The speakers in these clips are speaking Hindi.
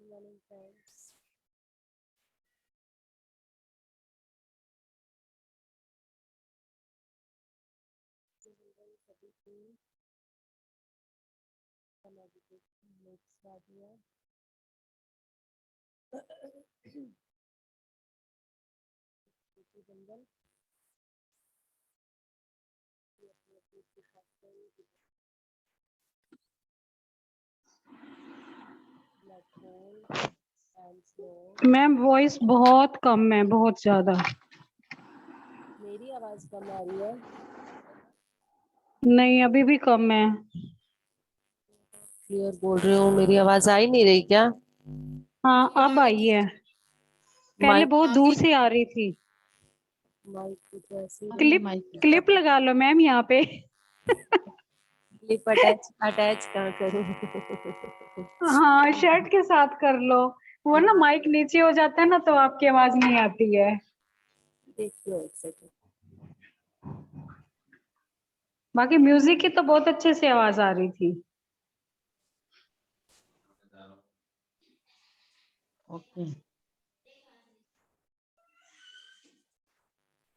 Morning friends. सभी को मेडिटेशन नोट्स आ दिया। जंगल मैम वॉइस बहुत कम है, बहुत ज्यादा। मेरी आवाज कम आ रही है? नहीं, अभी भी कम है। क्लियर बोल रही हूँ, मेरी आवाज आ ही नहीं रही क्या? हाँ, अब आई है। पहले माइक बहुत दूर से आ रही थी। माइक कुछ ऐसी क्लिप क्लिप लगा लो मैम यहाँ पे। क्लिप अटैच अटैच कहाँ करूँ? हाँ, शर्ट के साथ कर लो। वो ना माइक नीचे हो जाता है ना, तो आपकी आवाज नहीं आती है। देखिए एक सेकंड। बाकी म्यूजिक की तो बहुत अच्छे से आवाज आ रही थी। ओके,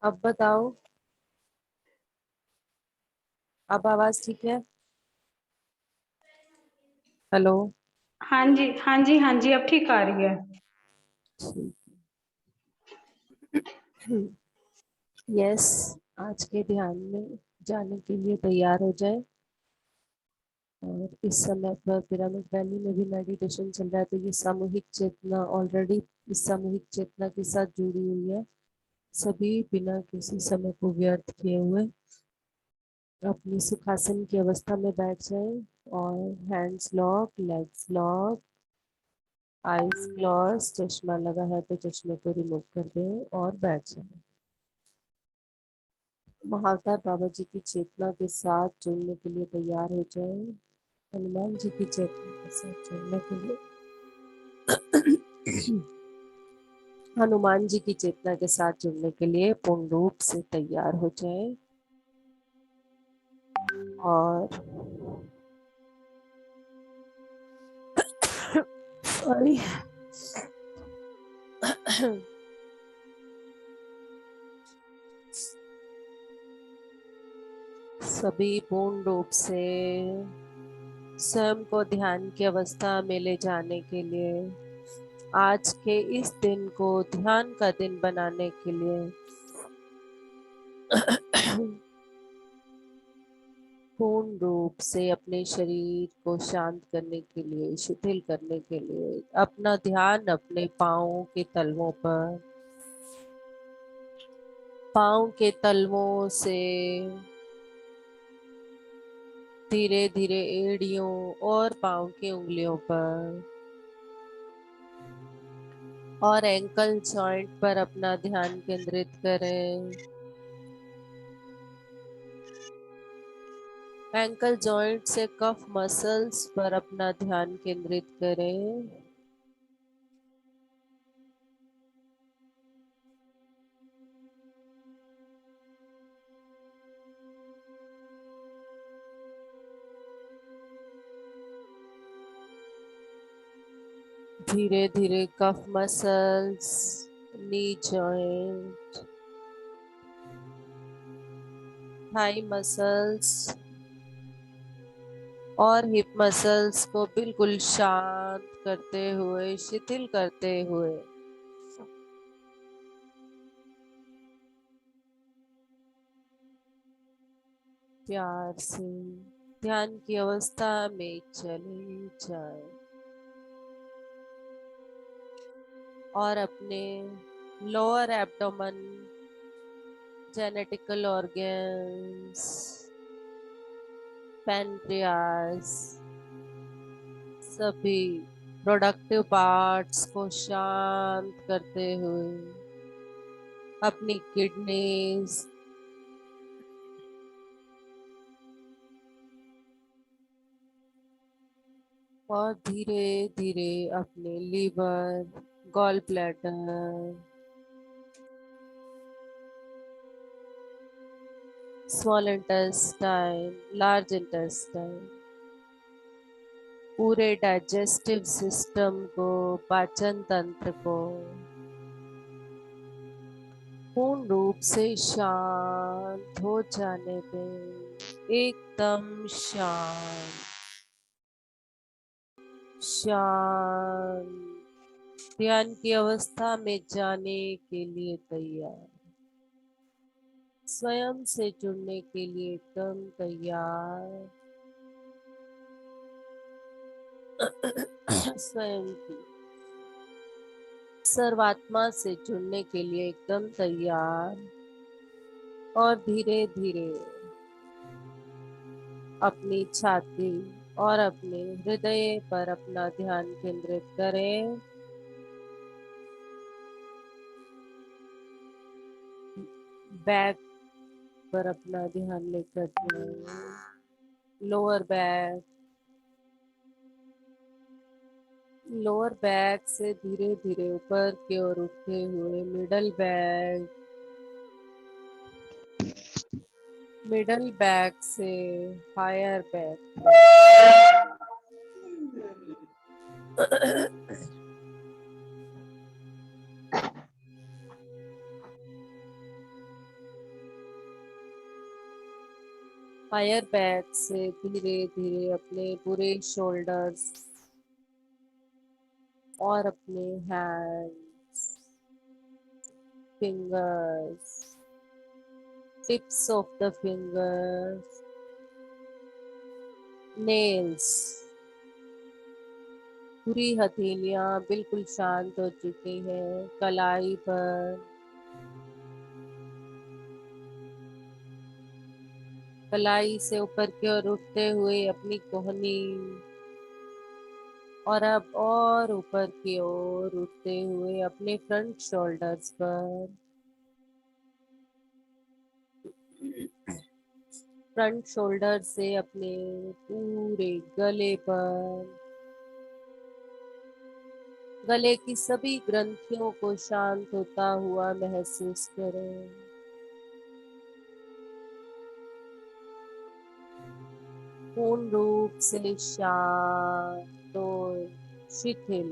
अब बताओ, अब आवाज ठीक है? हेलो। हाँ जी, हाँ जी, हाँ जी, अब ठीक आ रही है। यस, आज के ध्यान में जाने के लिए तैयार हो जाए। और इस समय पर पिरामिड वैली में भी मेडिटेशन चल रहा है, तो ये सामूहिक चेतना ऑलरेडी इस सामूहिक चेतना के साथ जुड़ी हुई है। सभी बिना किसी समय को व्यर्थ किए हुए अपनी सुखासन की अवस्था में बैठ जाए और hands lock, legs lock, eyes close. चश्मा लगा है तो चश्मे को रिमूव कर दें और बैठ जाए। महावतार बाबा जी की चेतना के साथ जुड़ने के लिए तैयार हो जाए। हनुमान जी की चेतना के साथ जुड़ने के लिए हनुमान जी की चेतना के साथ जुड़ने के लिए पूर्ण रूप से तैयार हो जाए। और सॉरी सभी पूर्ण रूप से स्वयं को ध्यान की अवस्था में ले जाने के लिए, आज के इस दिन को ध्यान का दिन बनाने के लिए पूर्ण रूप से अपने शरीर को शांत करने के लिए, शिथिल करने के लिए अपना ध्यान अपने पाँव के तलवों पर, पाँव के तलवों से धीरे धीरे एड़ियों और पाँव की उंगलियों पर और एंकल जॉइंट पर अपना ध्यान केंद्रित करें। एंकल जॉइंट से कफ मसल्स पर अपना ध्यान केंद्रित करें। धीरे धीरे cuff muscles, knee joint, thigh muscles और हिप मसल्स को बिल्कुल शांत करते हुए, शिथिल करते हुए प्यार से ध्यान की अवस्था में चले जाए और अपने lower abdomen, genetical organs, pancreas, सभी प्रोडक्टिव पार्ट्स को शांत करते हुए अपनी किडनीज, और धीरे धीरे अपने liver, gall bladder, small intestine, large intestine, पूरे डाइजेस्टिव सिस्टम को, पाचन तंत्र को पूर्ण रूप से शांत हो जाने दें। एकदम शांत, शांत। ध्यान की अवस्था में जाने के लिए तैयार, स्वयं से जुड़ने के लिए एकदम तैयार। स्वयं की सर्वात्मा से जुड़ने के लिए एकदम तैयार। और धीरे धीरे अपनी छाती और अपने हृदय पर अपना ध्यान केंद्रित करें। बैक पर अपना ध्यान लेकर जाएं। लोअर बैक, लोअर बैक से धीरे धीरे ऊपर की ओर उठते हुए मिडल बैक, मिडल बैक से हायर बैक। हायर बैक से धीरे धीरे अपने पूरे शोल्डर्स और अपने hands, fingers, tips of the fingers, nails, पूरी हथेलियां बिल्कुल शांत हो चुकी हैं। कलाई पर, कलाई से ऊपर की ओर उठते हुए अपनी कोहनी, और अब और ऊपर की ओर उठते हुए अपने फ्रंट शोल्डर्स पर, फ्रंट शोल्डर से अपने पूरे गले पर, गले की सभी ग्रंथियों को शांत होता हुआ महसूस करें। पूर्ण रूप से शांत और शिथिल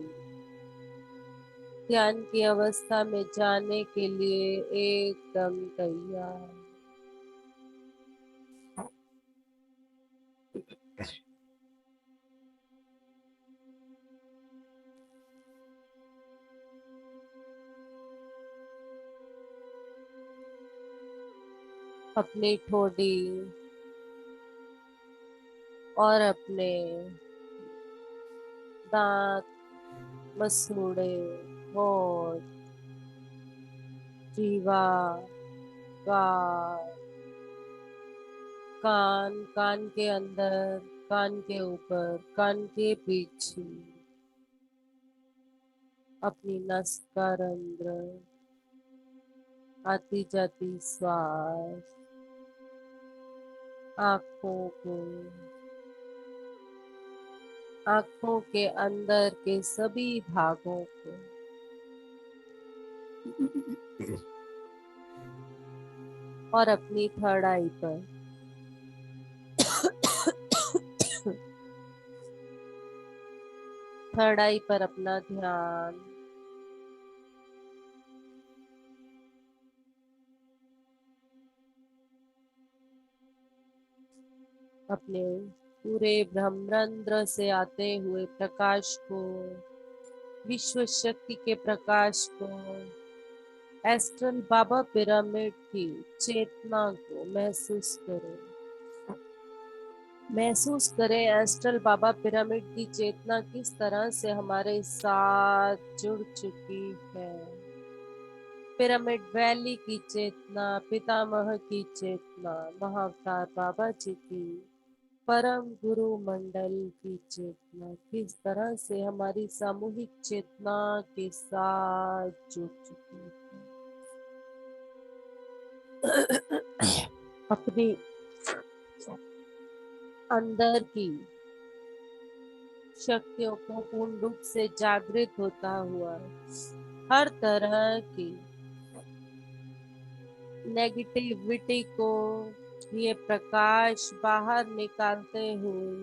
ध्यान की अवस्था में जाने के लिए एकदम तैयार। अपनी ठोड़ी और अपने दांत, मसूड़े, होंठ, जीवा, गाल, कान, कान के अंदर, कान के ऊपर, कान के पीछे, अपनी नस का रंध्र, आती जाती श्वास, आँखों को, आँखों के अंदर के सभी भागों को, और अपनी थर्ड आई पर थर्ड आई पर अपना ध्यान अपने पूरे ब्रह्मरंध्र से आते हुए प्रकाश को, विश्व शक्ति के प्रकाश को, एस्ट्रल बाबा पिरामिड की चेतना को महसूस करें। महसूस करें एस्ट्रल बाबा पिरामिड की चेतना किस तरह से हमारे साथ जुड़ चुकी है। पिरामिड वैली की चेतना, पितामह की चेतना, महाअवतार बाबा जी की, परम गुरु मंडल की चेतना किस तरह से हमारी सामूहिक चेतना के साथ जुड़ चुकी है। अपनी अंदर की शक्तियों को पूर्ण रूप से जागृत होता हुआ हर तरह की नेगेटिविटी को ये प्रकाश बाहर निकालते हुए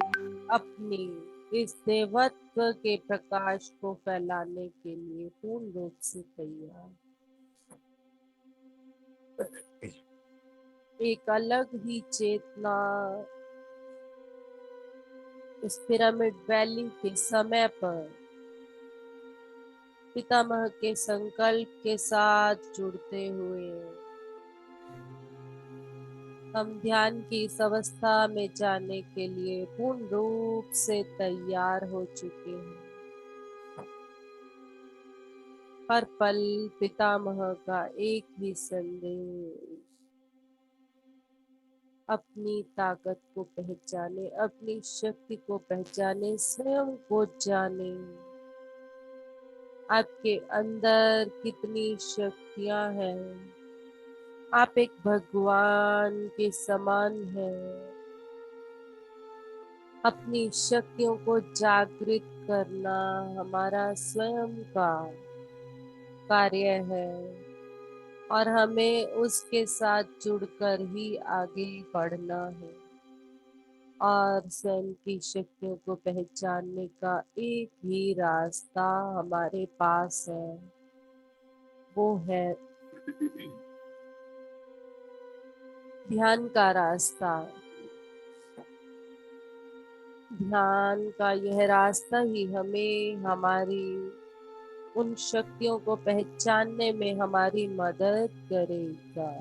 अपनी इस देवत्व के प्रकाश को फैलाने के लिए पूर्ण रूप से तैयार। एक अलग ही चेतना इस पिरामिड वैली के समय पर पितामह के संकल्प के साथ जुड़ते हुए हम ध्यान की इस अवस्था में जाने के लिए पूर्ण रूप से तैयार हो चुके हैं। हर पल पितामह का एक ही संदेश, अपनी ताकत को पहचाने, अपनी शक्ति को पहचाने, स्वयं को जाने। आपके अंदर कितनी शक्तियां हैं। आप एक भगवान के समान हैं। अपनी शक्तियों को जागृत करना हमारा स्वयं का कार्य है और हमें उसके साथ जुड़कर ही आगे बढ़ना है। और स्वयं की शक्तियों को पहचानने का एक ही रास्ता हमारे पास है, वो है ध्यान का रास्ता। ध्यान का यह रास्ता ही हमें हमारी उन शक्तियों को पहचानने में हमारी मदद करेगा।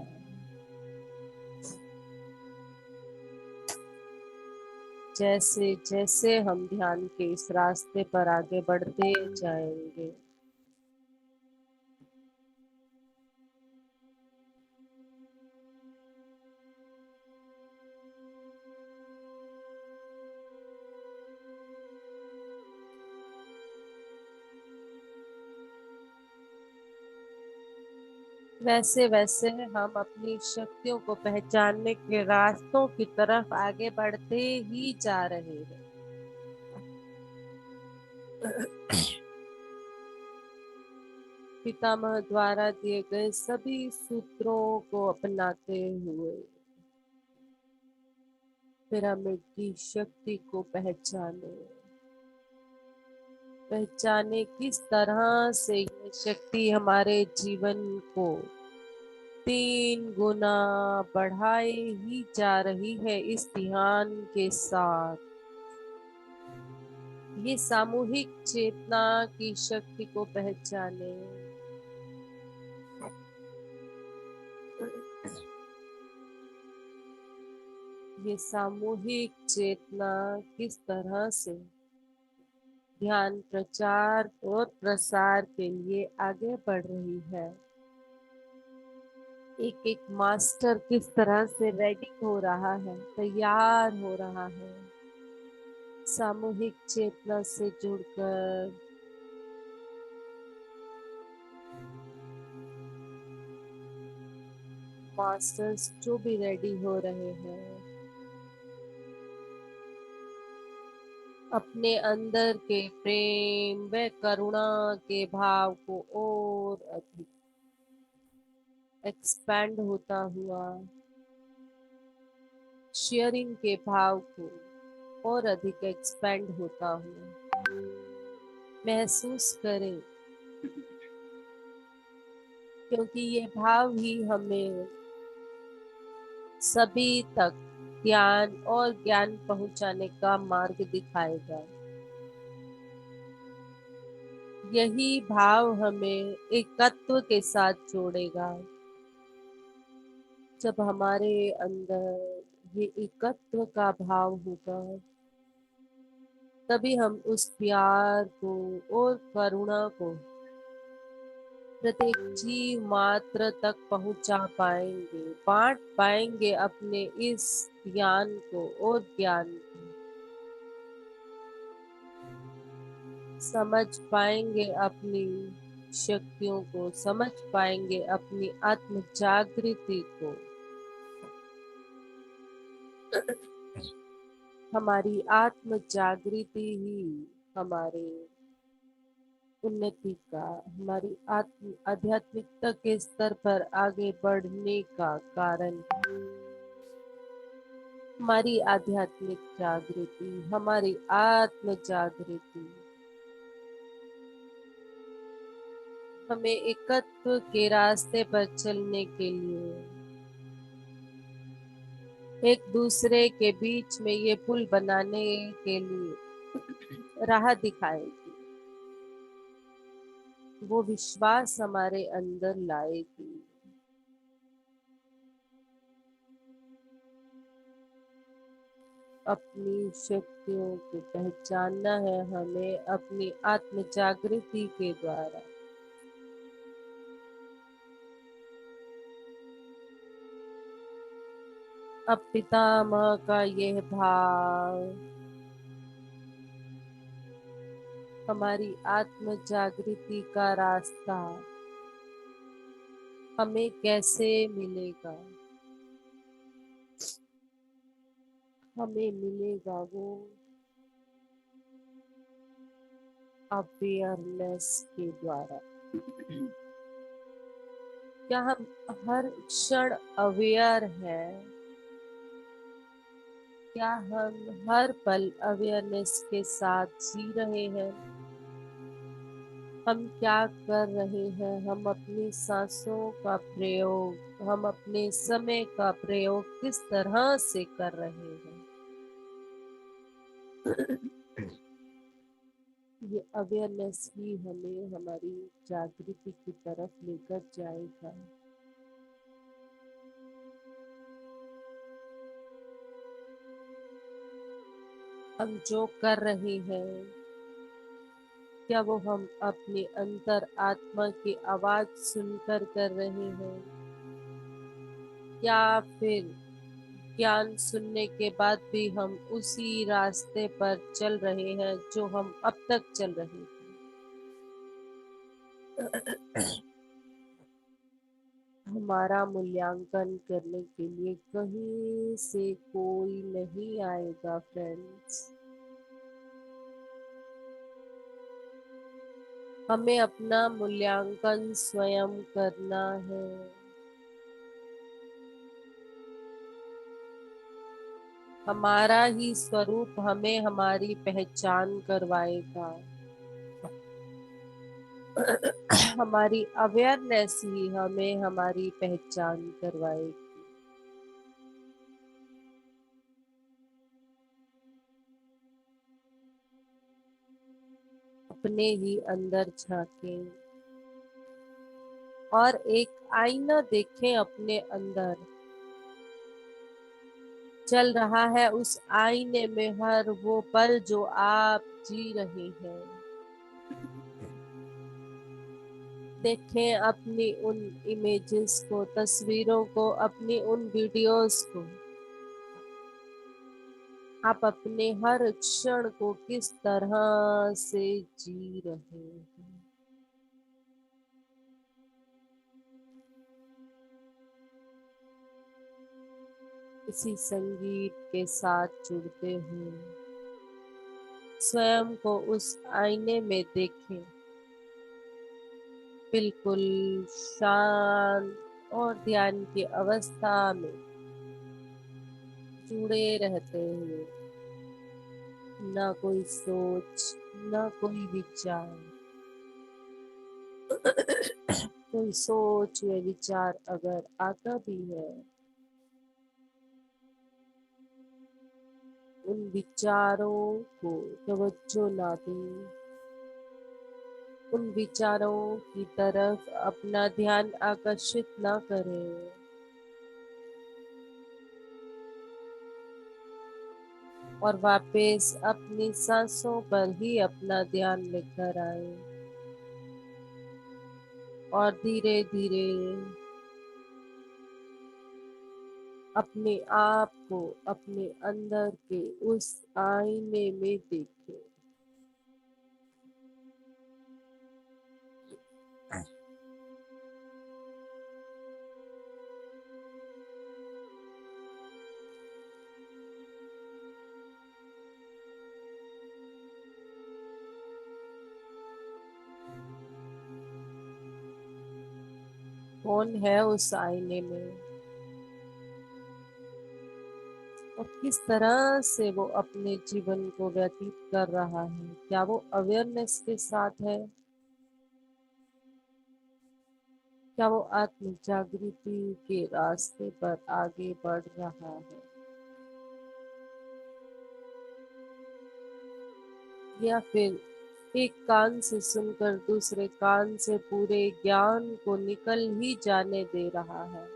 जैसे जैसे हम ध्यान के इस रास्ते पर आगे बढ़ते जाएंगे, वैसे वैसे हम अपनी शक्तियों को पहचानने के रास्तों की तरफ आगे बढ़ते ही जा रहे हैं। पितामह द्वारा दिए गए सभी सूत्रों को अपनाते हुए पिरामिड की शक्ति को पहचाने। पहचाने किस तरह से यह शक्ति हमारे जीवन को 3 गुना बढ़ाए ही जा रही है इस ध्यान के साथ। ये सामूहिक चेतना की शक्ति को पहचाने। ये सामूहिक चेतना किस तरह से ध्यान प्रचार और प्रसार के लिए आगे बढ़ रही है। एक एक मास्टर किस तरह से रेडी हो रहा है, तैयार हो रहा है, सामूहिक चेतना से जुड़कर मास्टर्स जो भी रेडी हो रहे हैं, अपने अंदर के प्रेम व करुणा के भाव को और अधिक एक्सपैंड होता हुआ, शेयरिंग के भाव को और अधिक एक्सपैंड होता हुआ महसूस करें, क्योंकि ये भाव ही हमें सभी तक ज्ञान और ज्ञान पहुंचाने का मार्ग दिखाएगा। यही भाव हमें एकत्व के साथ जोड़ेगा। जब हमारे अंदर ये एकत्व का भाव होगा, तभी हम उस प्यार को और करुणा को प्रत्येक जीव मात्र तक पहुंचा पाएंगे, बांट पाएंगे अपने इस ज्ञान को और ज्ञान को, समझ पाएंगे अपनी शक्तियों को, समझ पाएंगे अपनी आत्म जागृति को। हमारी आत्म जागृति ही हमारे उन्नति का, हमारी आत्म आध्यात्मिकता के स्तर पर आगे बढ़ने का कारण। हमारी आध्यात्मिक जागृति, हमारी आत्म जागृति हमें एकत्व के रास्ते पर चलने के लिए, एक दूसरे के बीच में ये पुल बनाने के लिए राह दिखाएगी, वो विश्वास हमारे अंदर लाएगी। अपनी शक्तियों को पहचानना है हमें अपनी आत्म जागृति के द्वारा। अब पितामह का यह भाव हमारी आत्म जागृति का रास्ता हमें कैसे मिलेगा? हमें मिलेगा वो अवेयरनेस के द्वारा। क्या हम हर क्षण अवेयर हैं? क्या हम हर पल अवेयरनेस के साथ जी रहे हैं? हम क्या कर रहे हैं? हम अपनी सांसों का प्रयोग, हम अपने समय का प्रयोग किस तरह से कर रहे हैं? ये अवेयरनेस ही हमें हमारी जागृति की तरफ लेकर जाएगा। हम जो कर रहे हैं, क्या वो हम अपने अंतर आत्मा की आवाज सुनकर कर रहे हैं, या फिर ज्ञान सुनने के बाद भी हम उसी रास्ते पर चल रहे हैं जो हम अब तक चल रहे थे? हमारा मूल्यांकन करने के लिए कहीं से कोई नहीं आएगा फ्रेंड्स। हमें अपना मूल्यांकन स्वयं करना है। हमारा ही स्वरूप हमें हमारी पहचान करवाएगा। हमारी अवेयरनेस ही हमें हमारी पहचान करवाएगी। अपने ही अंदर झांकें और एक आईना देखें अपने अंदर। चल रहा है उस आईने में हर वो पल जो आप जी रहे हैं। देखें अपनी उन इमेजेस को, तस्वीरों को, अपनी उन वीडियोस को। आप अपने हर क्षण को किस तरह से जी रहे हैं। इसी संगीत के साथ जुड़ते हुए स्वयं को उस आईने में देखें, बिल्कुल शांत और ध्यान की अवस्था में जुड़े रहते हुए। ना कोई सोच, ना कोई विचार। कोई सोच या विचार अगर आता भी है, उन विचारों को तवज्जो ना दें। उन विचारों की तरफ अपना ध्यान आकर्षित ना करें। और वापस अपनी सांसों पर ही अपना ध्यान लेकर आए। और धीरे धीरे अपने आप को अपने अंदर के उस आईने में देखें। कौन है उस आईने में? और किस तरह से वो अपने जीवन को व्यतीत कर रहा है। क्या वो अवेयरनेस के साथ है? क्या वो आत्म जागृति के रास्ते पर आगे बढ़ रहा है, या फिर एक कान से सुनकर दूसरे कान से पूरे ज्ञान को निकल ही जाने दे रहा है?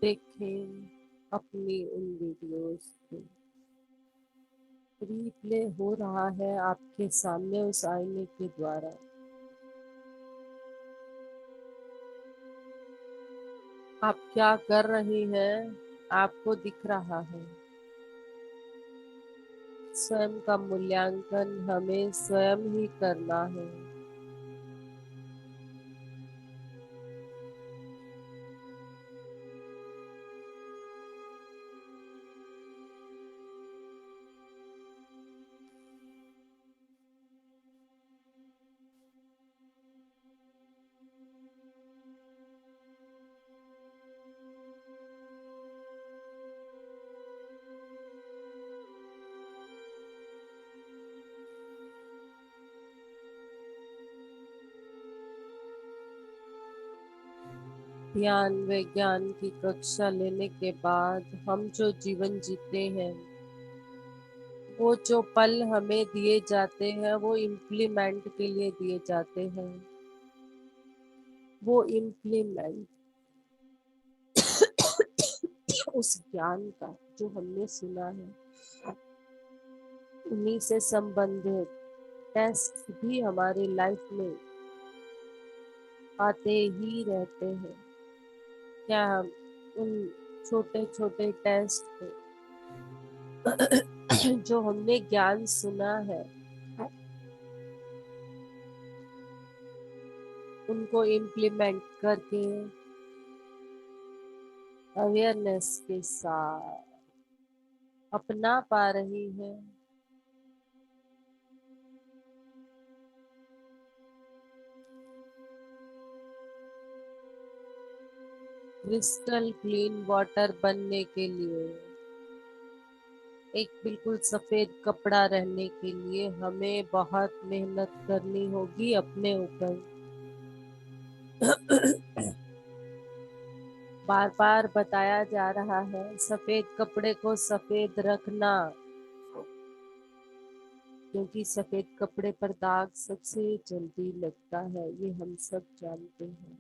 देखें अपनी उन वीडियोस को, रिप्ले हो रहा है आपके सामने उस आईने के द्वारा। आप क्या कर रही हैं आपको दिख रहा है। स्वयं का मूल्यांकन हमें स्वयं ही करना है। ध्यान विज्ञान की कक्षा लेने के बाद हम जो जीवन जीते हैं, वो जो पल हमें दिए जाते हैं वो इम्प्लीमेंट के लिए दिए जाते हैं। वो इम्प्लीमेंट उस ज्ञान का जो हमने सुना है, उन्हीं से संबंधित टेस्ट भी हमारी लाइफ में आते ही रहते हैं। क्या हम उन छोटे छोटे टेस्ट को जो हमने ज्ञान सुना है, उनको इम्प्लीमेंट करके अवेयरनेस के साथ अपना पा रही है? क्रिस्टल क्लीन वाटर बनने के लिए, एक बिल्कुल सफेद कपड़ा रहने के लिए हमें बहुत मेहनत करनी होगी अपने ऊपर। बार बार बताया जा रहा है सफेद कपड़े को सफेद रखना, क्योंकि सफेद कपड़े पर दाग सबसे जल्दी लगता है, ये हम सब जानते हैं।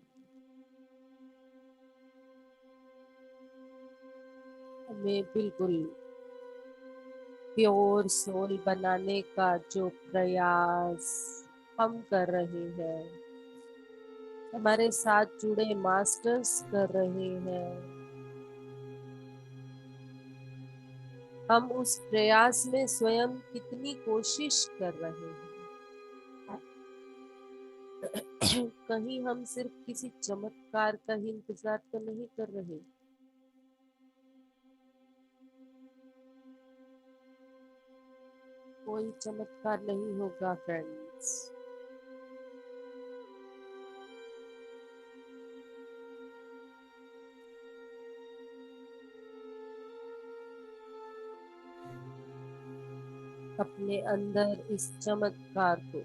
हमें बिल्कुल प्योर सोल बनाने का जो प्रयास हम कर रहे हैं, हमारे साथ जुड़े मास्टर्स कर रहे हैं, हम उस प्रयास में स्वयं कितनी कोशिश कर रहे हैं। कहीं हम सिर्फ किसी चमत्कार का ही इंतजार तो नहीं कर रहे। कोई चमत्कार नहीं होगा फ्रेंड्स। अपने अंदर इस चमत्कार को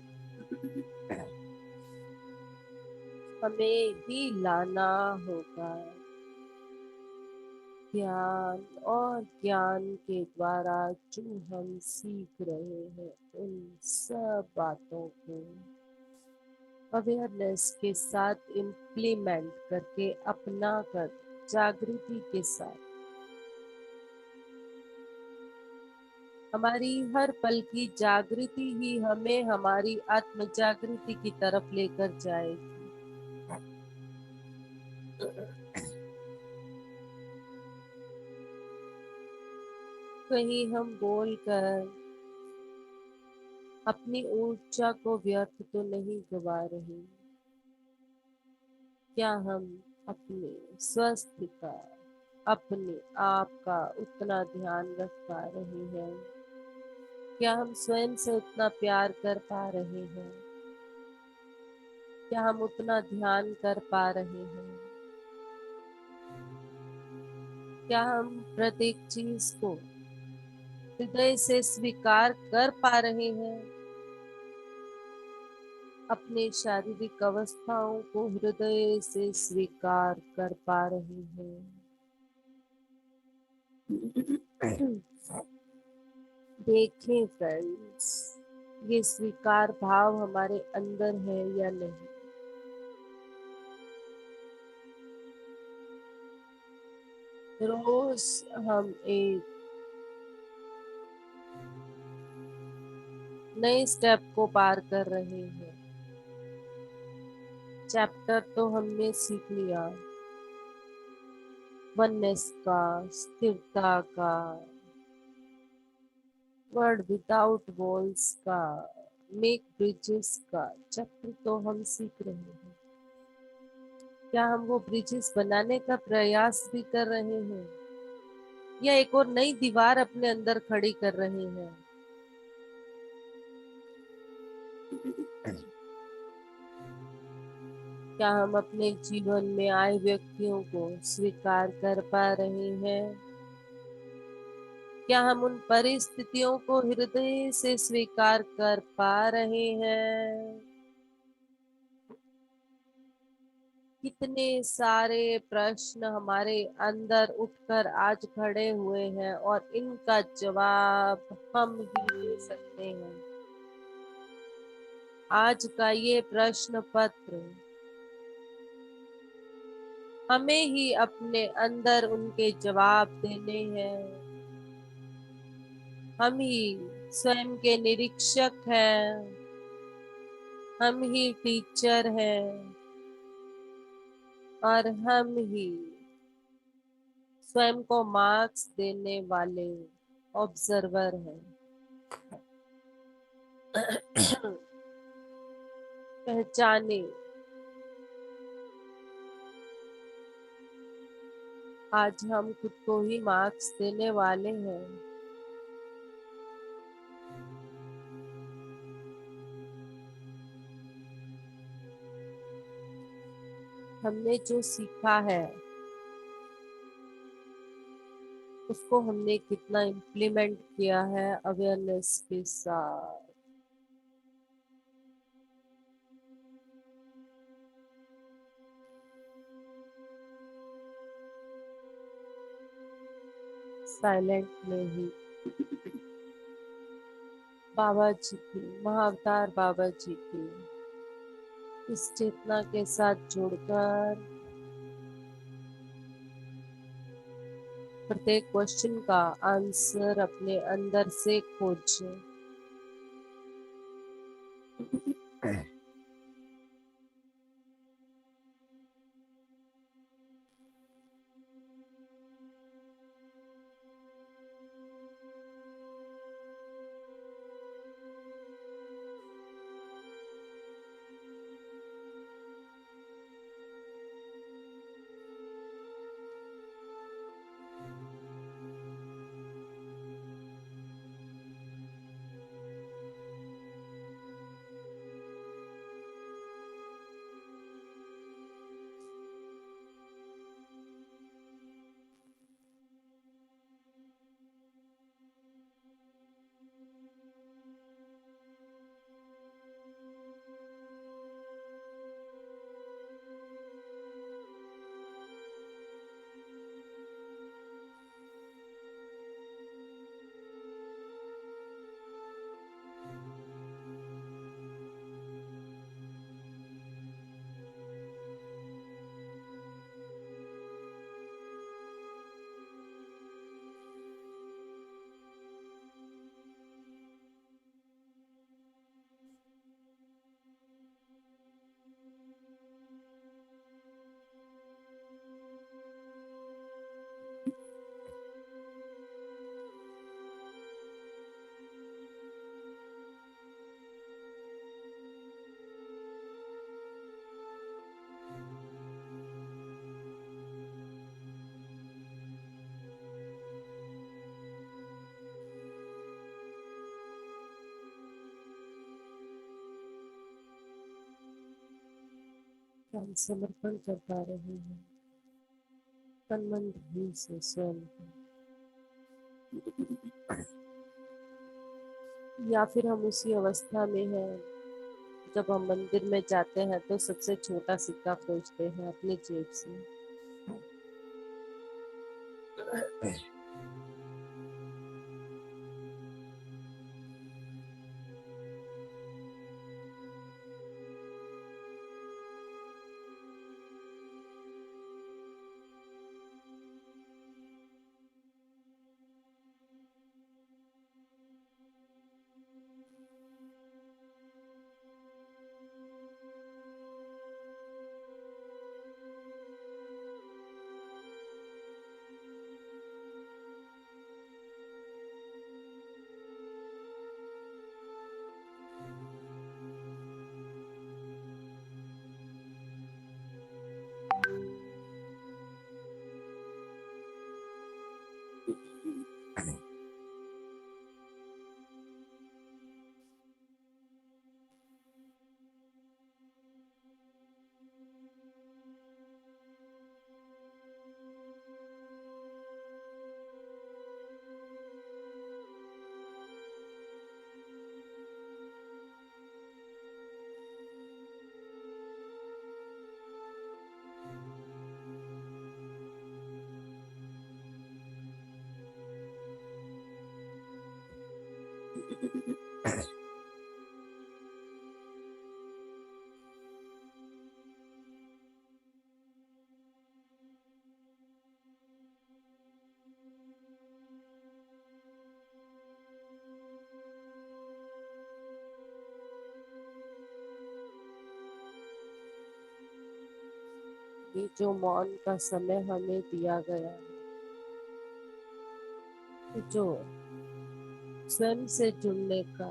हमें ही लाना होगा। ध्यान और ज्ञान के द्वारा जो हम सीख रहे हैं, उन सब बातों को अवेयरनेस के साथ इम्प्लीमेंट करके अपना कर जागृति के साथ हमारी हर पल की जागृति ही हमें हमारी आत्म जागृति की तरफ लेकर जाएगी। कहीं हम बोलकर अपनी ऊर्जा को व्यर्थ तो नहीं गवा रहे। क्या हम अपने स्वास्थ्य का, अपने आप का उतना ध्यान रख पा रहे हैं? क्या हम स्वयं से उतना प्यार कर पा रहे हैं? क्या हम उतना ध्यान कर पा रहे हैं? क्या हम प्रत्येक चीज को हृदय से स्वीकार कर पा रहे हैं? अपने शारीरिक अवस्थाओं को हृदय से स्वीकार कर पा रहे हैं? देखें फ्रेंड्स, ये स्वीकार भाव हमारे अंदर है या नहीं। रोज हम एक नए स्टेप को पार कर रहे हैं। चैप्टर तो हमने सीख लिया, वननेस का, स्थिरता का, वर्ड विदाउट वॉल्स का, मेक ब्रिजेस का चैप्टर तो हम सीख रहे हैं। क्या हम वो ब्रिजेस बनाने का प्रयास भी कर रहे हैं या एक और नई दीवार अपने अंदर खड़ी कर रहे हैं? क्या हम अपने जीवन में आए व्यक्तियों को स्वीकार कर पा रहे हैं? क्या हम उन परिस्थितियों को हृदय से स्वीकार कर पा रहे हैं? कितने सारे प्रश्न हमारे अंदर उठकर आज खड़े हुए हैं और इनका जवाब हम ही दे सकते हैं। आज का ये प्रश्न पत्र हमें ही अपने अंदर उनके जवाब देने हैं। हम ही स्वयं के निरीक्षक हैं, हम ही टीचर हैं और हम ही स्वयं को मार्क्स देने वाले ऑब्जर्वर हैं। पहचाने, आज हम खुद को ही मार्क्स देने वाले हैं। हमने जो सीखा है उसको हमने कितना इम्प्लीमेंट किया है अवेयरनेस के साथ। साइलेंट में ही बाबा जी की, महाअवतार बाबा जी की इस चेतना के साथ जुड़कर प्रत्येक क्वेश्चन का आंसर अपने अंदर से खोजें। हम समर्पण कर पा रहे हैं तन मन धन से स्वयं को, या फिर हम उसी अवस्था में हैं जब हम मंदिर में जाते हैं तो सबसे छोटा सिक्का खोजते हैं अपनी जेब से। ये जो मौन का समय हमें दिया गया है, जो स्वयं से जुड़ने का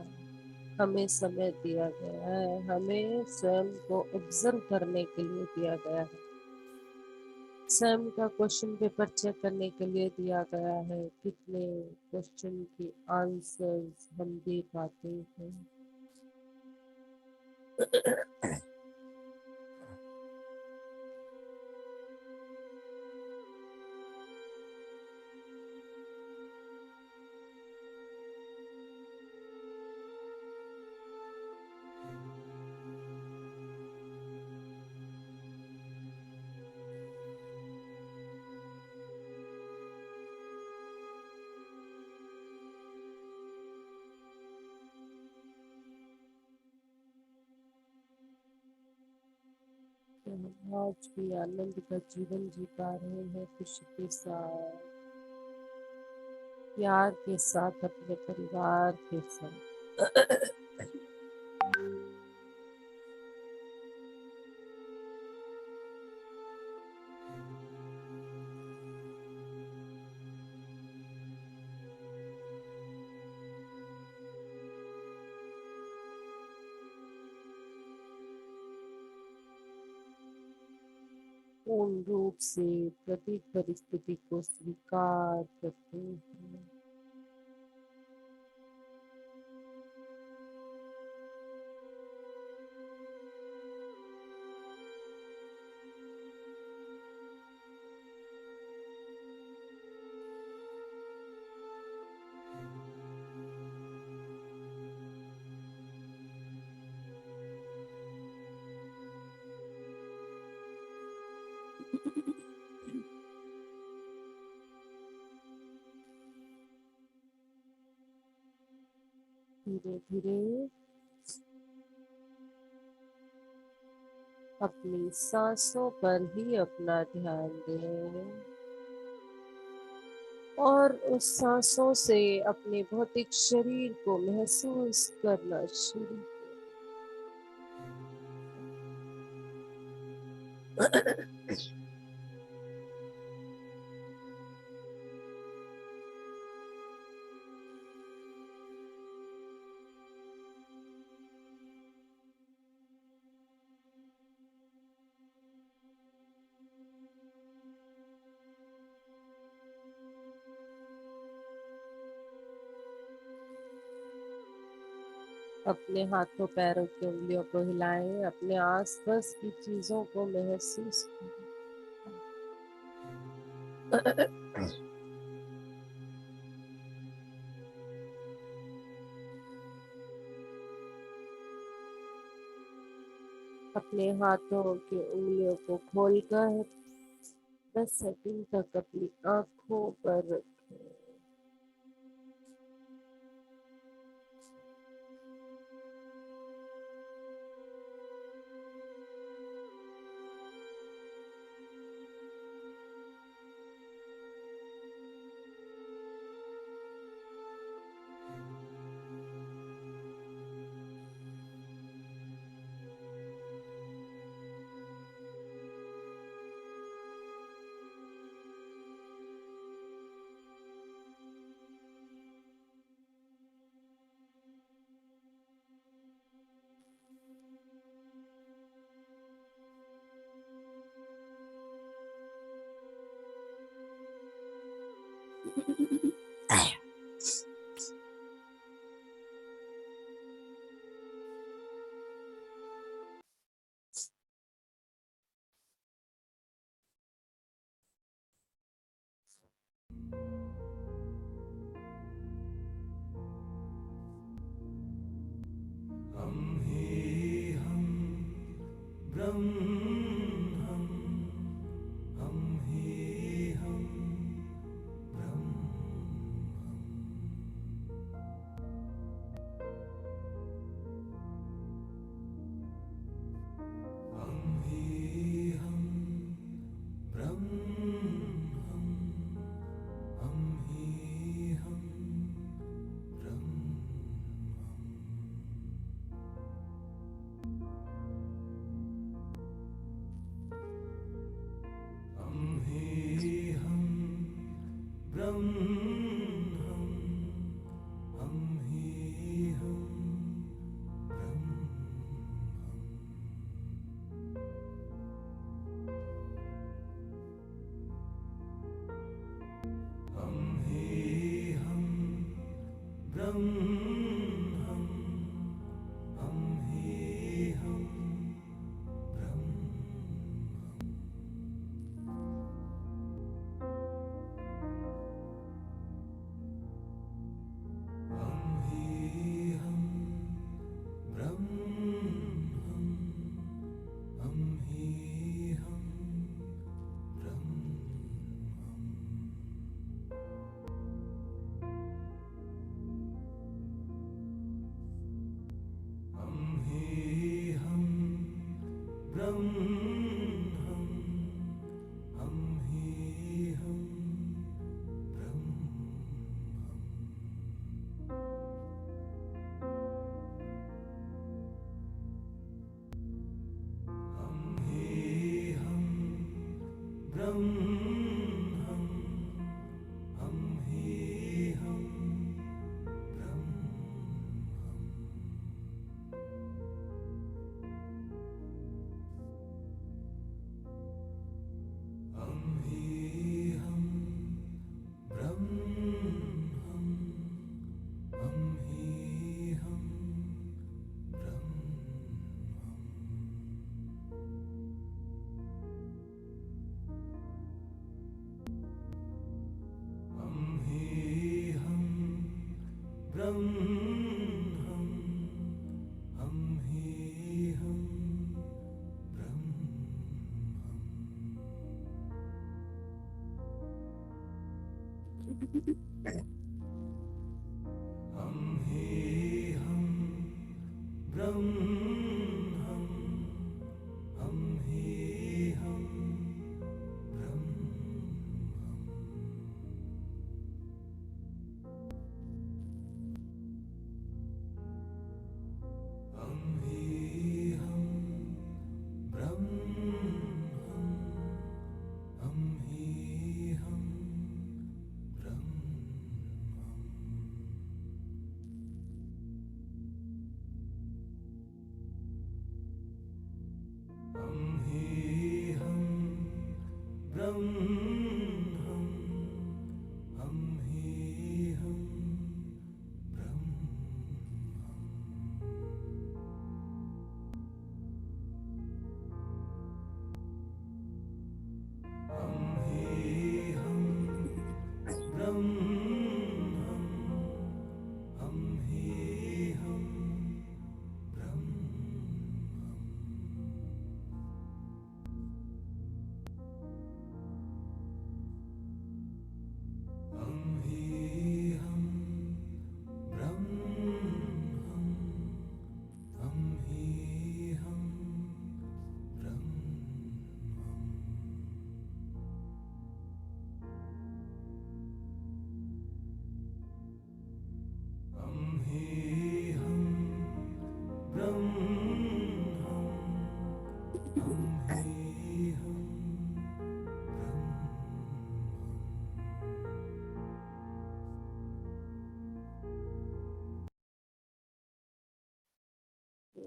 हमें समय दिया गया है, हमें स्वयं को ऑब्जर्व करने के लिए दिया गया है, स्वयं का क्वेश्चन पेपर चेक करने के लिए दिया गया है, कितने क्वेश्चन की आंसर्स हम दे पाते हैं। हम आज भी आनंद का जीवन जी पा रहे हैं, खुशी के साथ, प्यार के साथ, अपने परिवार के साथ। पूर्ण रूप से प्रत्येक परिस्थिति को स्वीकार करते हैं। धीरे धीरे अपनी सांसों पर ही अपना ध्यान दें और उस सांसों से अपने भौतिक शरीर को महसूस करना शुरू करें। अपने हाथों पैरों की उंगलियों को हिलाएं, अपने आसपास की चीजों को महसूस करें। अपने हाथों की उंगलियों को खोलकर 10 सेकंड तक अपनी आंखों पर रखें।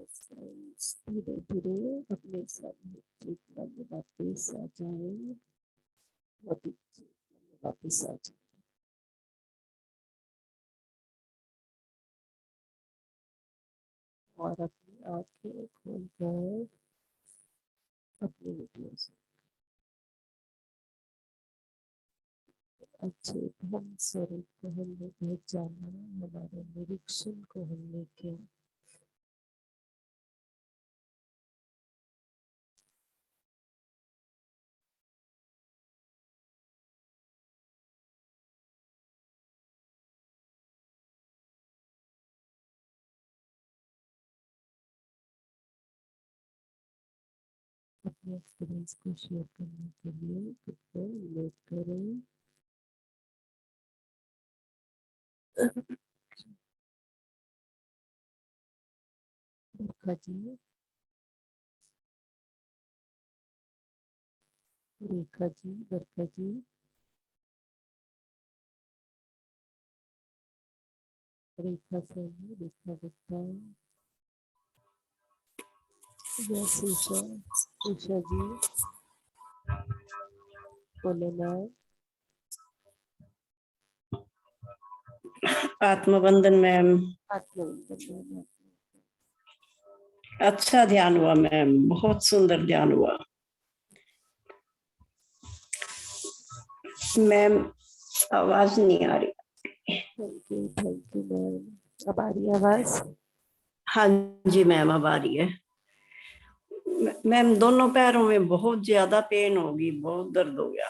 धीरे धीरे अपने सामने चेतना में वापस आ जाए, वापस आ जाए। और अपनी आंखें खोलकर अपनी वीडियो से अच्छे ढंग स्वरूप को हमने पहचाना, हमारे निरीक्षण को हमने किया। अपने एक्सपीरियंस को शेयर करने के लिए खुद को इन्वाइट करें। रेखा जी, रेखा जी, रेखा जी, रेखा सैनी, रेखा गुप्ता, यस उषा, उषा जी, भोलेनाथ, आत्मबंधन मैम। आत्मबंधन। अच्छा ध्यान हुआ मैम, बहुत सुंदर ध्यान हुआ मैम। आवाज नहीं आ रही। Thank you ma'am. अब आ रही है आवाज? हाँ जी मैम, अब आ रही है मैम। दोनों पैरों में बहुत ज्यादा पेन होगी, बहुत दर्द हो गया।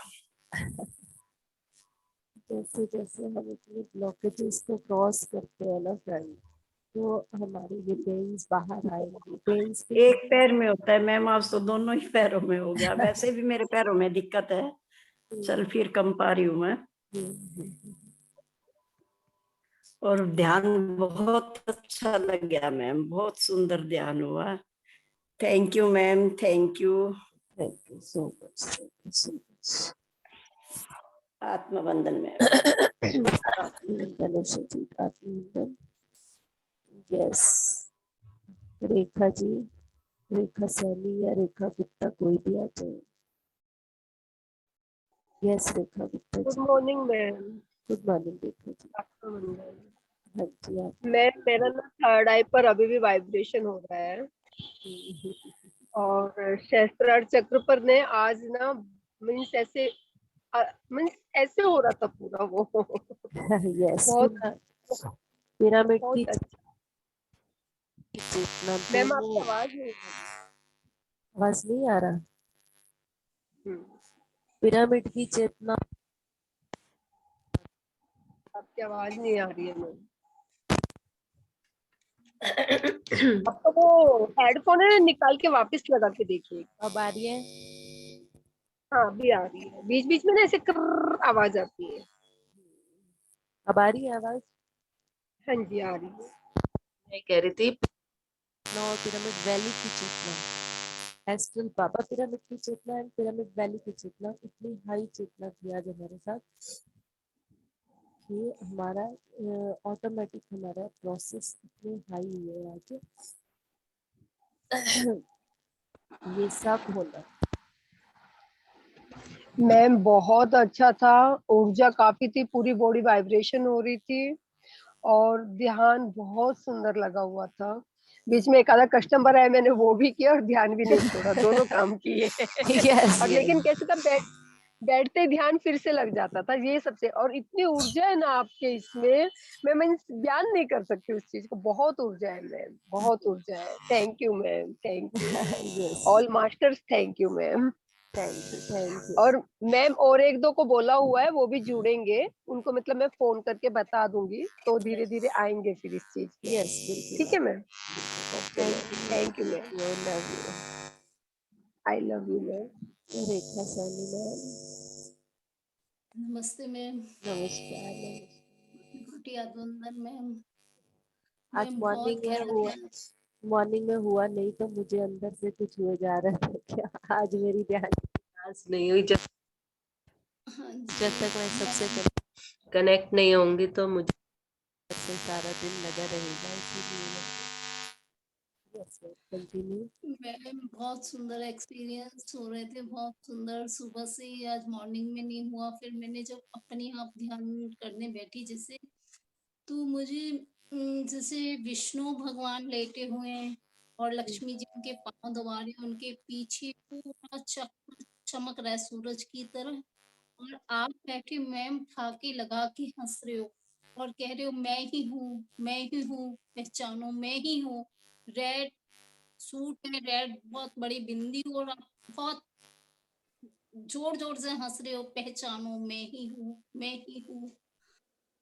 जैसे जैसे हम अपने ब्लॉकेजेस को क्रॉस करते हैं ना फ्रेंड, तो हमारे ये पेन्स बाहर आएंगे। पेन्स के एक पैर में होता है मैम, आज तो दोनों ही पैरों में हो गया। वैसे भी मेरे पैरों में दिक्कत है, चल फिर कम पा रही हूँ मैं। और ध्यान बहुत अच्छा लग गया मैम, बहुत सुंदर ध्यान हुआ। Thank you ma'am, thank you. Thank you so much, thank you so much. आत्मबंधन में आत्मबंधन उषा जी, आत्मबंधन। यस रेखा जी, रेखा सैनी या रेखा गुप्ता, कोई भी आ जाए। Yes Rekha Gupta good ji. Morning ma'am. Good morning Rekha ji. आत्मबंधन। हाँ जी आप। मैं मेरा ना थर्ड आई पर अभी भी वाइब्रेशन हो रहा है, और सहस्त्रार चक्र पर ने आज ना मीन्स ऐसे मीन्स ऐसे हो रहा था पूरा वो। यस बहुत पिरामिड की बहुत अच्छा। चेतना मैम आपकी दोनों। आवाज नहीं आ आवाज नहीं आ रहा? रही। पिरामिड की चेतना। आपकी आवाज नहीं आ रही है मैम। आपका वो हेडफोन है, निकाल के वापस लगा के देखिए। अब आ रही है? हाँ अभी आ रही है, बीच बीच में ना ऐसे कर्र आवाज आती है। अब आ रही है आवाज? हाँ जी आ रही है। मैं कह रही थी नौ पिरामिड वैली की चेतना, एस्ट्रल बाबा पिरामिड की चेतना एंड पिरामिड वैली की चेतना इतनी हाई चेतना थी आज हमारे साथ कि हमारा ऑटोमेटिक हमारा प्रोसेस इतने हाई हुए आज। ये सब होना। मैम बहुत अच्छा था, ऊर्जा काफी थी, पूरी बॉडी वाइब्रेशन हो रही थी, और ध्यान बहुत सुंदर लगा हुआ था। बीच में एक आधा कस्टमर आया, मैंने वो भी किया और ध्यान भी नहीं छोड़ा, दोनों काम किए। यस और लेकिन यस। कैसे था, बैठते ही ध्यान फिर से लग जाता था, ये सबसे। और इतनी ऊर्जा है ना आपके इसमें, मैं बयान नहीं कर सकती उस चीज को। बहुत ऊर्जा है मैम, बहुत ऊर्जा है। Thank you ma'am, thank you yes all masters, thank you ma'am. Thank you thank you. और मैम और एक दो को बोला हुआ है, वो भी जुड़ेंगे, उनको मतलब मैं फोन करके बता दूंगी, तो धीरे धीरे आएंगे फिर इस चीज पे। यस बिल्कुल। ठीक है ma'am. Okay ma'am, thank you. Thank you ma'am. I love you. I love you ma'am. Rekha Saini ma'am. नमस्ते मैम। नमस्कार नमस्कार। गुड आत्मबंधन मैम। आज मैम बहुत मॉर्निंग है गहरा हुआ, ध्यान। मॉर्निंग में हुआ नहीं तो मुझे अंदर से कुछ हुए जा रहा था क्या आज मेरी ध्यान की क्लास नहीं हुई। हाँ जब जी तक मैं सबसे मैम। कनेक्ट नहीं होंगी तो मुझे से सारा दिन लगा रहेगा, इसीलिए यस कंटिन्यू। मैम बहुत सुंदर एक्सपीरियंस हो रहे थे, बहुत सुंदर। सुबह से ही आज मॉर्निंग में नहीं हुआ, फिर मैंने जब अपने आप ध्यान करने बैठी जैसे, तो मुझे जैसे विष्णु भगवान लेटे हुए हैं और लक्ष्मी जी उनके पांव दबा रहे हैं, उनके पीछे पूरा चमक रहा है सूरज की तरह, और आप बैठे मैम फाके लगा के हंस रहे हो और कह रहे हो मैं ही हूँ, मैं ही हूँ, पहचानो मैं ही हूँ। रेड सूट है, रेड बहुत बड़ी बिंदी, और आप बहुत जोर जोर से हंस रहे हो, पहचानो मैं ही हूँ, मैं ही हूँ।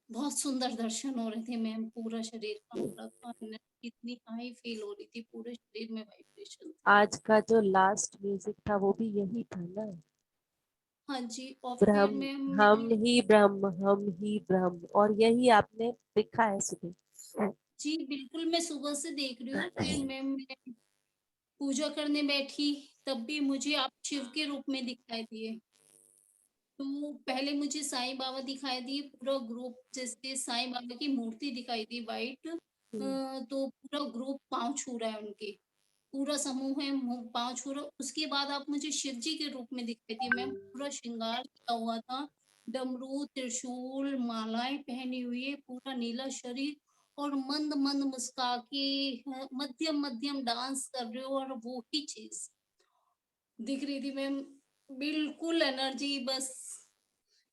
बहुत सुंदर दर्शन हो रहे थे मैम, पूरा शरीर कांप रहा था, एनर्जी इतनी हाई फील हो रही थी, पूरे शरीर में वाइब्रेशन। आज का जो लास्ट म्यूजिक था वो भी यही था ना, हाँ जी, और फिर ब्रह्म, मैम हम मैंने, ही ब्रह्म, हम ही ब्रह्म, और यही आपने लिखा है सुबह। जी बिल्कुल मैं सुबह से देख रही हूँ। फिर मैम मैं पूजा करने बैठी, तब भी मुझे आप शिव के रूप में दिखाई दिए। तो पहले मुझे साईं बाबा दिखाई दिए, पूरा ग्रुप, जैसे साईं बाबा की मूर्ति दिखाई दी वाइट, तो पूरा ग्रुप पाँव छू रहा है उनके, पूरा समूह है पाँव छू रहा। उसके बाद आप मुझे शिव जी के रूप में दिखाई दिए मैम, पूरा श्रृंगार किया हुआ था, डमरू, त्रिशूल, मालाएं पहनी हुई है, पूरा नीला शरीर, और मंद मंद मुस्का के मध्यम मध्यम डांस कर रहे हो, और वो ही चीज दिख रही थी मैम। बिल्कुल एनर्जी बस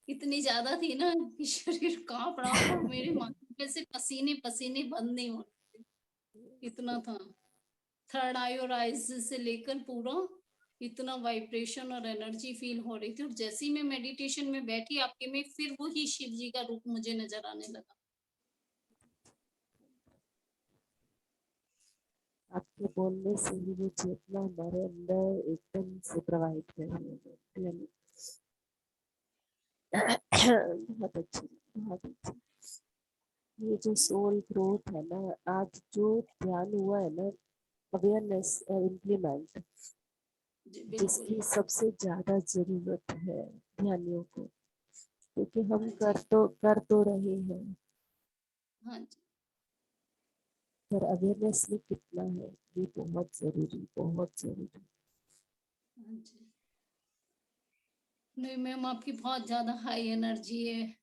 इतनी ज्यादा थी ना कि शरीर कांप रहा था, और मेरे माथे पे से पसीने पसीने बंद नहीं हो रहे थे, इतना था। थर्ड आई और आईज से लेकर पूरा इतना वाइब्रेशन और एनर्जी फील हो रही थी, और जैसे ही मैं मेडिटेशन में बैठी आपके में, फिर वही शिव जी का रूप मुझे नजर आने लगा। आपके बोलने से ही वो चेतना हमारे अंदर एकदम से प्रवाहित कर रही है। बहुत अच्छी, बहुत अच्छी। ये जो सोल ग्रोथ है ना, आज जो ध्यान हुआ है ना, अवेयरनेस इम्प्लीमेंट, जी बिल्कुल। जिसकी सबसे ज्यादा जरूरत है ध्यानियों को, क्योंकि हम हाँ जी, कर तो रहे हैं, हाँ जी, पर अवेयरनेस में कितना है, ये बहुत जरूरी, बहुत जरूरी। हाँ जी। नहीं मैम, आपकी बहुत ज्यादा हाई एनर्जी है।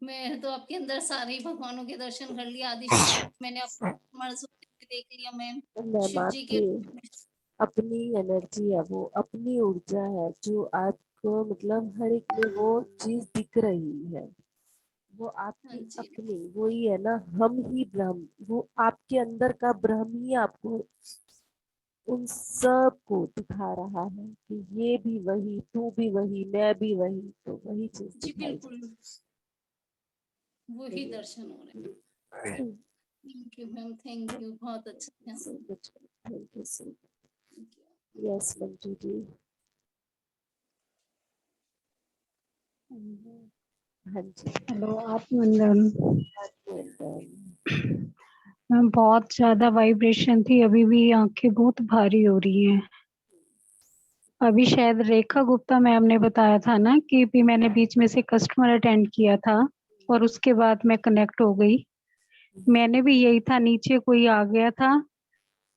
मैं तो आपके अंदर सारे ही भगवानों के दर्शन कर लिया, आदि शक्ति मैंने अपने देख लिया मैम, मैम शिव जी के आपकी रूप में। अपनी एनर्जी है, वो अपनी ऊर्जा है जो आपको मतलब हर एक में वो चीज दिख रही है, वो हाँ आपकी जी, अपनी वही है ना, हम ही ब्रह्म, वो आपके अंदर का ब्रह्म ही आपको उन सब को दिखा रहा है कि ये भी वही, तू भी वही, मैं भी वही, तो वही चीज जी दिखाई बिल्कुल, वो ही दर्शन हो रहे हैं। जाती। Thank you ma'am, thank you, बहुत अच्छा ध्यान। so much, thank you so much. Thank you. Yes Manju ji. हाँ जी। हेलो आत्मवंदन। आत्मवंदन। मैम बहुत ज्यादा वाइब्रेशन थी, अभी भी आंखें बहुत भारी हो रही हैं। अभी शायद रेखा गुप्ता मैम ने बताया था ना कि भी मैंने बीच में से कस्टमर अटेंड किया था और उसके बाद मैं कनेक्ट हो गई। मैंने भी यही था, नीचे कोई आ गया था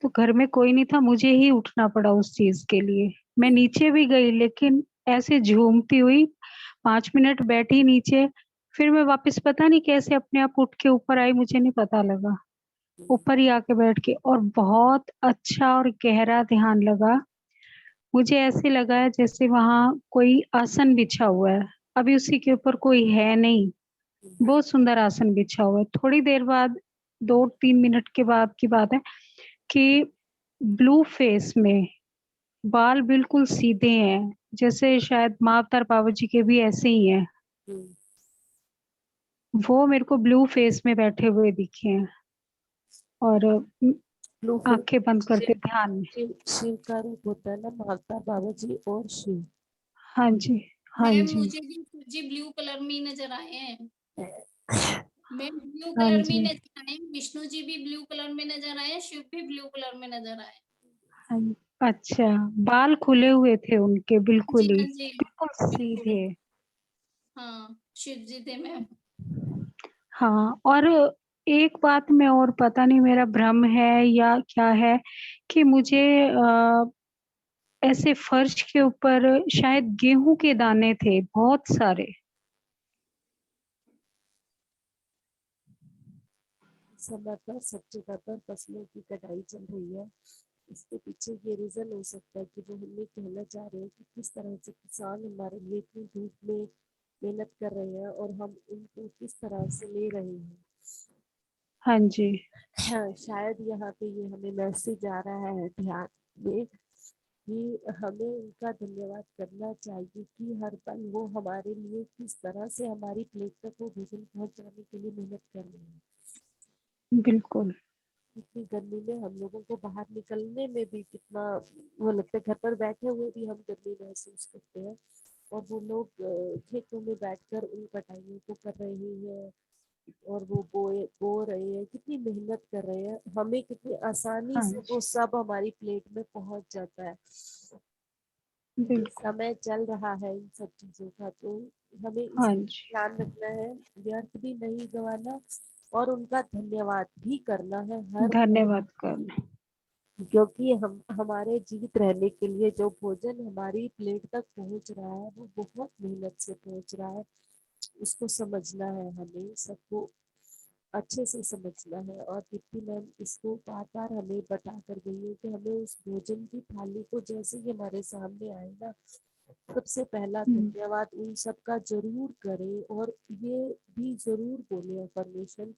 तो घर में कोई नहीं था, मुझे ही उठना पड़ा उस चीज के लिए। मैं नीचे भी गई लेकिन ऐसे झूमती हुई 5 मिनट बैठी नीचे, फिर मैं वापस पता नहीं कैसे अपने आप उठ के ऊपर आई, मुझे नहीं पता लगा। ऊपर ही आके बैठ के और बहुत अच्छा और गहरा ध्यान लगा। मुझे ऐसे लगा है जैसे वहां कोई आसन बिछा हुआ है, अभी उसी के ऊपर कोई है नहीं, बहुत सुंदर आसन बिछा हुआ है। थोड़ी देर बाद, 2-3 मिनट के बाद की बात है कि ब्लू फेस में बाल बिल्कुल सीधे हैं, जैसे शायद माँ अवतार बाबा जी के भी ऐसे ही हैं। वो मेरे को ब्लू फेस में बैठे हुए दिखे हैं और ब्लू आंखें बंद करके शिव, ध्यान में। शिव का रूप होता है ना, माता बाबा जी और शिव। हाँ जी, हाँ मैम जी, मुझे भी शिव जी ब्लू कलर में ही नजर आए हैं। मैम ब्लू हाँ कलर में ही जी, नजर आए, विष्णु जी भी ब्लू कलर में नजर आए, शिव भी ब्लू कलर में नजर आए। हाँ जी। अच्छा, बाल खुले हुए थे उनके हाँ जी, बिल्कुल ही, हाँ जी, बिल्कुल बिल्कुल। सीधे। हाँ शिव जी थे मैम। हाँ, और एक बात में और पता नहीं मेरा भ्रम है या क्या है कि मुझे ऐसे फर्श के ऊपर शायद गेहूं के दाने थे बहुत सारे। समय पर सब जगह पर फसलों की कटाई चल रही है। इसके पीछे ये रीजन हो सकता है कि वो हमें कहना चाह रहे हैं कि किस तरह से किसान हमारे लिए इतनी धूप में मेहनत कर रहे हैं और हम उनको किस तरह से ले रहे हैं। हाँ जी। हाँ, शायद यहाँ पे ये हमें मैसेज आ रहा है ध्यान में कि हमें उनका धन्यवाद करना चाहिए कि हर पल वो हमारे लिए किस तरह से हमारी प्लेट तक वो भोजन पहुंचाने के लिए मेहनत कर रहे हैं। बिल्कुल। इतनी गर्मी में हम लोगों को बाहर निकलने में भी कितना वो लगता है, घर पर बैठे हुए भी हम गर्मी महसूस करते हैं और वो लोग खेतों में बैठकर उन कटाइयों को कर रहे हैं और वो बो रहे हैं, कितनी मेहनत कर रहे हैं, हमें कितनी आसानी हाँ से जी। वो सब हमारी प्लेट में पहुंच जाता है। ये बिल्कुल। समय चल रहा है इन सब चीजों का, तो हमें इस हाँ जी। ध्यान रखना है, व्यर्थ भी नहीं गवाना और उनका धन्यवाद भी करना है हर पल, धन्यवाद करना। क्योंकि हम हमारे जीवित रहने के लिए जो भोजन हमारी प्लेट तक पहुंच रहा है वो बहुत मेहनत से पहुंच रहा है। उसको समझना है, हमें सबको अच्छे से समझना है। और दीप्ति मैम इसको बार बार हमें बता कर गई है कि हमें उस भोजन की थाली को जैसे ही हमारे सामने आए ना, सबसे पहला धन्यवाद उन सब का जरूर करें और ये भी जरूर बोले अफर्मेशन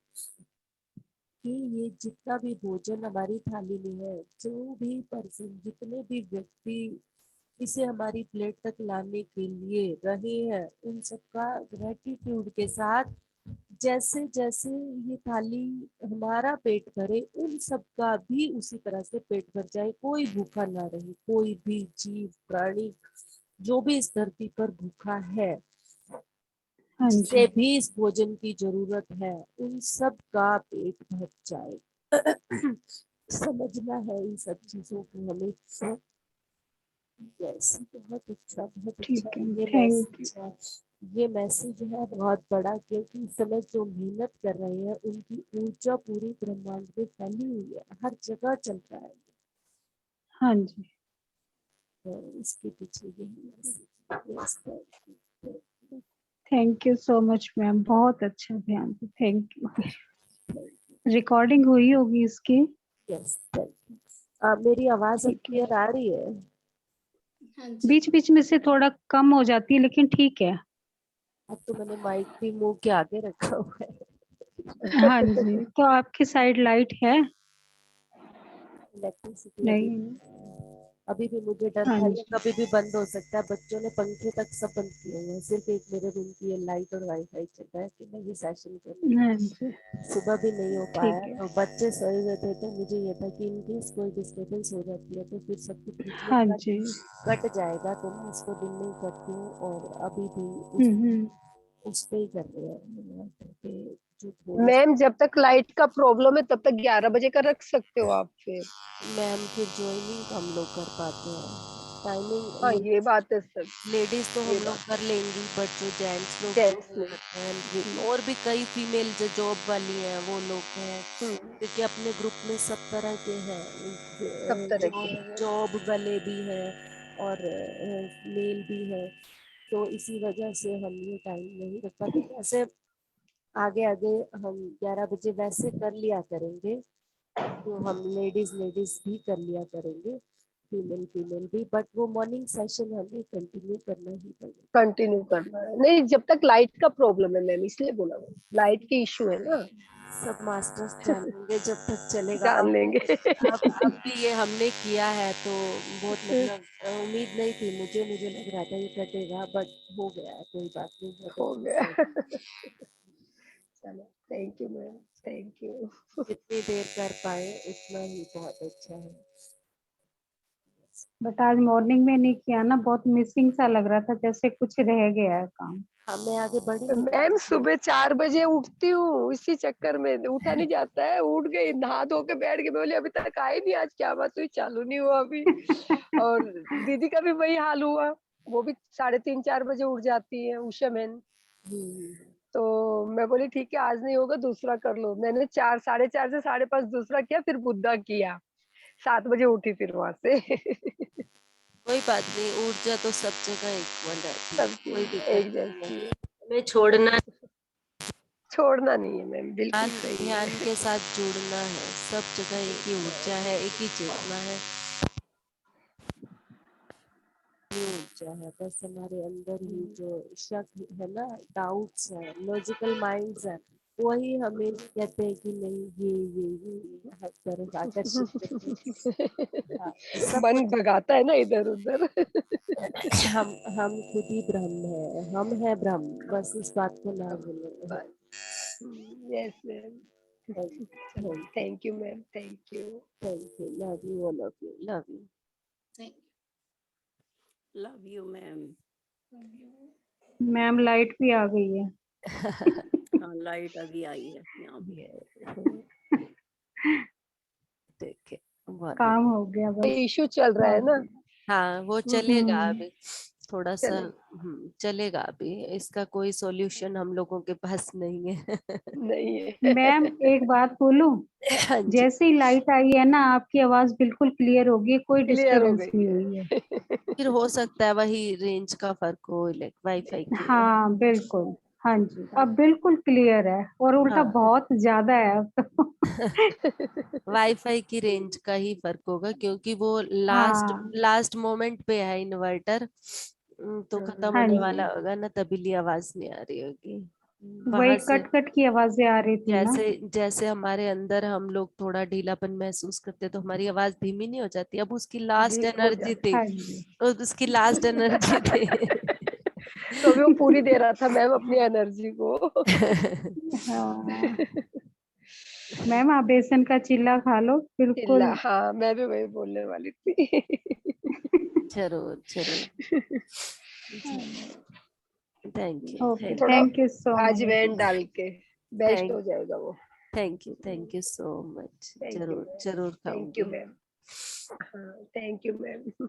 कि ये जितना भी भोजन हमारी थाली में है, जो भी पर्सन, जितने भी व्यक्ति इसे हमारी प्लेट तक लाने के लिए रहे हैं, उन सबका ग्रेटिट्यूड के साथ जैसे जैसे ये थाली हमारा पेट भरे, उन सबका भी उसी तरह से पेट भर जाए, कोई भूखा ना रहे, कोई भी जीव प्राणी जो भी इस धरती पर भूखा है, हाँ जिसे जी। भी इस भोजन की जरूरत है, उन सब का पेट भर जाए। समझना है इन सब चीजों को हमें। यस, बहुत अच्छा, बहुत अच्छा। ठीक है। ये थैंक यू। मैसेज है, ये मैसेज है बहुत बड़ा, क्योंकि इस समय जो मेहनत कर रहे हैं उनकी ऊर्जा पूरी ब्रह्मांड में फैली हुई है, हर जगह चलता है। हाँ जी। तो इसके पीछे यही message. Yes, thank you so much ma'am, बहुत अच्छा ध्यान। Thank you. रिकॉर्डिंग हुई होगी इसकी। यस, मेरी आवाज अब ठीक है। क्लियर आ रही है? हाँ जी। बीच बीच में से थोड़ा कम हो जाती है लेकिन ठीक है। अब तो मैंने माइक भी मुंह के आगे रखा हुआ है। हाँ जी। तो आपकी साइड लाइट है? इलेक्ट्रिसिटी अभी नहीं। अभी भी मुझे डर हाँ था ये जी। कभी भी बंद हो सकता है। बच्चों ने पंखे तक सब बंद किए हुए हैं, सिर्फ एक मेरे रूम की लाइट और वाईफाई चल रहा है कि मैं ये सेशन कर रही हाँ हूँ। जी। सुबह भी नहीं हो पाया, ठीक है। तो बच्चे सोए हुए थे, तो मुझे ये था कि इनकेस कोई डिस्टर्बेंस हो जाती है तो फिर सब कुछ बीच में हाँ जी। कट जाएगा, तो मैं इसको दिन में ही करती हूँ। और अभी भी हम्म। उस पे ही कर रहे हैं पे जो थोड़ी मैम जब तक लाइट का प्रॉब्लम है तब तक 11 बजे का रख सकते हो आप फिर। मैम फिर ज्वाइनिंग हम लोग कर पाते हैं, हाँ टाइमिंग ये बात है सर। लेडीज तो ये हम लोग बात कर लेंगी, बट जो जेंट्स लोग वो जेंट्स नहीं लोग। करते हैं। और भी कई फीमेल जो जॉब वाली हैं वो लोग हैं, हम्म। क्योंकि अपने ग्रुप में सब तरह के हैं, सब तरह के जॉब हैं। जॉब वाले भी हैं और मेल भी हैं, तो इसी वजह से हम ये टाइम नहीं रख पाते। वैसे आगे आगे हम 11 बजे वैसे कर लिया करेंगे, तो हम लेडीज लेडीज भी कर लिया करेंगे, फीमेल फीमेल भी, बट वो मॉर्निंग सेशन हमें कंटिन्यू करना ही पड़ेगा। कंटिन्यू करना है नहीं जब तक लाइट का प्रॉब्लम है मैम, इसलिए बोला मैम, लाइट की इशू है ना। सब मास्टर्स जानेंगे जब तक चलेगा। जान लेंगे। अब भी ये हमने किया है, तो बहुत मतलब उम्मीद नहीं थी मुझे, मुझे लग रहा था ये कटेगा, बट हो गया है, कोई बात नहीं, बहुत हो अच्छे गया। से। चलो thank you ma'am, thank you. जितनी देर कर पाए उतना ही बहुत अच्छा है। बट आज मॉर्निंग में नहीं किया ना, बहुत मिसिंग सा लग रहा था, जैसे कुछ रह गया है काम। हमें आगे बढ़ ही नहीं मैम पाएंगे। सुबह 4 बजे उठती हूँ, इसी चक्कर में उठा नहीं जाता है। उठ गई, नहा धो के बैठ गई, मैं बोली अभी तक आई नहीं, आज क्या बात हुई, चालू नहीं हुआ अभी। और दीदी का भी वही हाल हुआ, वो भी 3:30 4 बजे उठ जाती है, उषा मैन। हम्म, तो मैं बोली ठीक है आज नहीं होगा दूसरा कर लो। मैंने 4 4:30 से 5:30 दूसरा किया, फिर बुद्धा किया। 7 बजे उठी फिर वहां से। कोई बात नहीं, ऊर्जा तो सब जगह इक्वल है, सबकी कोई एक दिक्कत नहीं जैसी है। है। हमें छोड़ना, छोड़ना नहीं है मैम, बिल्कुल ध्यान सही ध्यान है। के साथ जुड़ना है। सब जगह एक ही ऊर्जा है, एक ही चेतना है, ये ऊर्जा है। बस हमारे अंदर ही जो शक है ना, डाउट्स है, लॉजिकल माइंड्स है, वही हमें कहते हैं कि नहीं ये हर तरफ आकर्षित करते हैं। हाँ, सब मन कुछ भगाता है ना इधर उधर। हम खुद ही ब्रह्म है, हम है ब्रह्म, बस इस बात को ना भूलें। Yes ma'am. चलो thank you, thank you ma'am, thank you. Thank you, love you, all of you, love you. Thank love you ma'am. You. Ma'am light भी आ गई है। हाँ लाइट अभी आई है यहाँ भी। ठीक है, बहुत काम हो गया बस। इशू चल रहा है ना, हाँ वो चलेगा हम्म, अभी, थोड़ा सा चले चलेगा अभी, इसका कोई सॉल्यूशन हम लोगों के पास नहीं है। नहीं है। मैम एक बात बोलूं, हाँ जी, जैसे ही लाइट आई है ना आपकी आवाज बिल्कुल क्लियर होगी, कोई क्लियर हो डिस्टरबेंस गई नहीं है। हुई है। फिर हो सकता है वही रेंज का फर्क हो, वाईफाई की। हाँ बिल्कुल, हाँ जी अब बिल्कुल क्लियर है, और उल्टा हाँ, बहुत ज्यादा है अब तो। वाईफाई की रेंज का ही फर्क होगा, क्योंकि वो लास्ट हाँ लास्ट मोमेंट पे है इन्वर्टर, तो खत्म हाँ होने जी, वाला होगा ना, तभी आवाज नहीं आ रही होगी वही बाहर से। कट कट की आवाजें आ रही थी ना। जैसे जैसे हमारे अंदर हम लोग थोड़ा ढीलापन महसूस करते, तो हमारी आवाज धीमी नहीं हो जाती, अब उसकी लास्ट हो एनर्जी जाता थी, हाँ जी। उसकी लास्ट एनर्जी थी। तो अभी वो पूरी दे रहा था मैम अपनी एनर्जी को। हाँ मैम आप बेसन का चिल्ला खा लो चिल्ला, बिल्कुल। हाँ मैं भी वही बोलने वाली थी। जरूर जरूर, थैंक यू, ओके, थैंक थोड़ा थैंक यू सो अजवाइन मच। डाल के बेस्ट थैंक हो जाएगा वो। Thank you so much, thank you जरूर मैम, जरूर थैंक यू खाऊंगी। मैम। हाँ थैंक यू मैम।